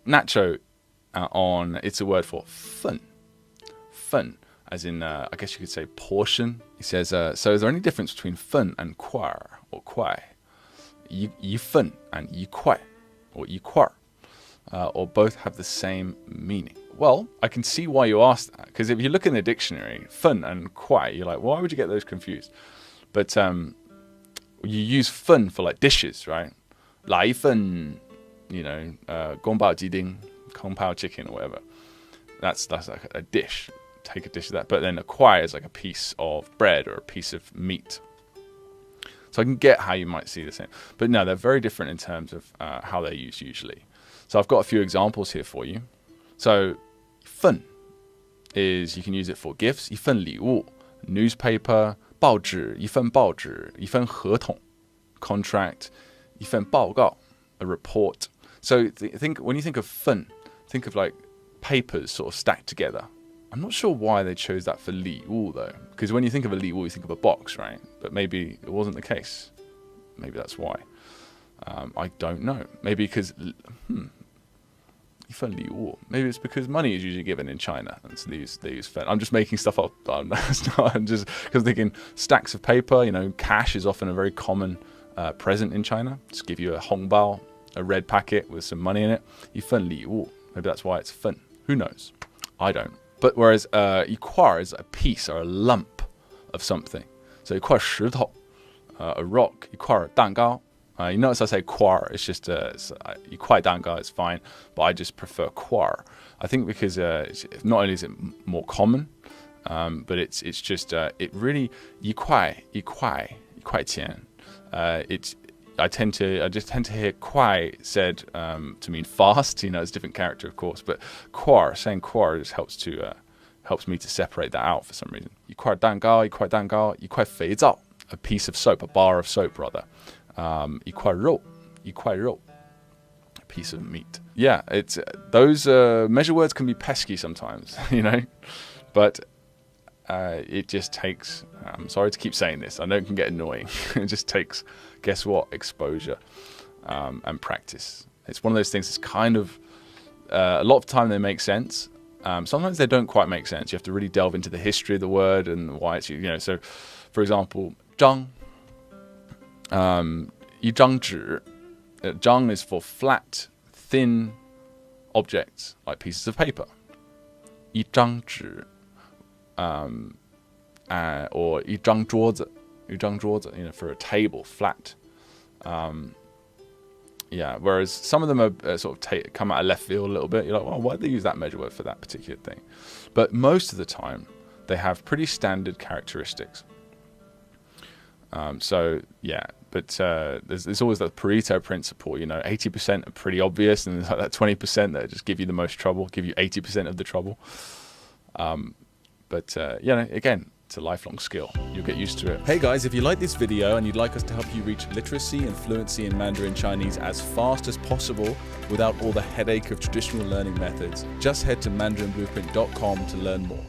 nacho it's a word for 份. 份, as in, I guess you could say portion. He says, so is there any difference between 份 and 块 or 块? 一份 and 一块 or 一块, or both have the same meaning. Well, I can see why you asked that, because if you look in the dictionary, 份 and 块, you're like, why would you get those confused? But you use 份 for like dishes, right? 来一份, you know, 宫保鸡丁, Kung Pao chicken or whatever. That's like a dish. Take a dish of that. But then a kwai is like a piece of bread or a piece of meat. So I can get how you might see the same. But no, they're very different in terms of how they're used usually. So I've got a few examples here for you. So 份 is, you can use it for gifts. 一份礼物, newspaper, 报纸, 一份报纸, 一份合同, contract, 一份报告, a report. So think when you think of 份, think of like papers sort of stacked together. I'm not sure why they chose that for 礼物 though, because when you think of a 礼物, you think of a box, right? But maybe it wasn't the case. Maybe that's why. I don't know. Maybe because 一份礼物. Maybe it's because money is usually given in China, and so they use 份. I'm just making stuff up. I'm just because thinking stacks of paper. You know, cash is often a very common present in China. Just give you a 红包, a red packet with some money in it. 一份礼物. Maybe that's why it's 份. Who knows? I don't. But whereas 一块 is a piece or a lump of something. So 一块石头, a rock. 一块蛋糕. You notice I say 块, it's just 一块蛋糕 is fine, but I just prefer 块. I think because not only is it more common, but it's just it really 一块钱. I just tend to hear 快 said to mean fast. You know, it's a different character, of course. But 块, saying 块just helps me to separate that out for some reason. 一块蛋糕, 一块蛋糕, 一块肥皂, a piece of soap, a bar of soap rather. 一块肉, 一块肉, a piece of meat. Yeah, it's those measure words can be pesky sometimes, you know, but it just takes, I'm sorry to keep saying this, I know it can get annoying. It just takes, guess what, exposure and practice. It's one of those things that's kind of, a lot of the time they make sense. Sometimes they don't quite make sense. You have to really delve into the history of the word and why it's, you know, so for example, 张, 一张纸. 张 is for flat, thin objects, like pieces of paper. 一张纸. Or 一张桌子, 一张桌子, you know, for a table, flat. Yeah, whereas some of them are sort of come out of left field a little bit. You're like, well, why did they use that measure word for that particular thing? But most of the time, they have pretty standard characteristics. So yeah, but there's always that Pareto principle. You know, 80% are pretty obvious, and there's like that 20% that just give you the most trouble, give you 80% of the trouble. But you know, again, it's a lifelong skill. You'll get used to it. Hey guys, if you like this video and you'd like us to help you reach literacy and fluency in Mandarin Chinese as fast as possible without all the headache of traditional learning methods, just head to mandarinblueprint.com to learn more.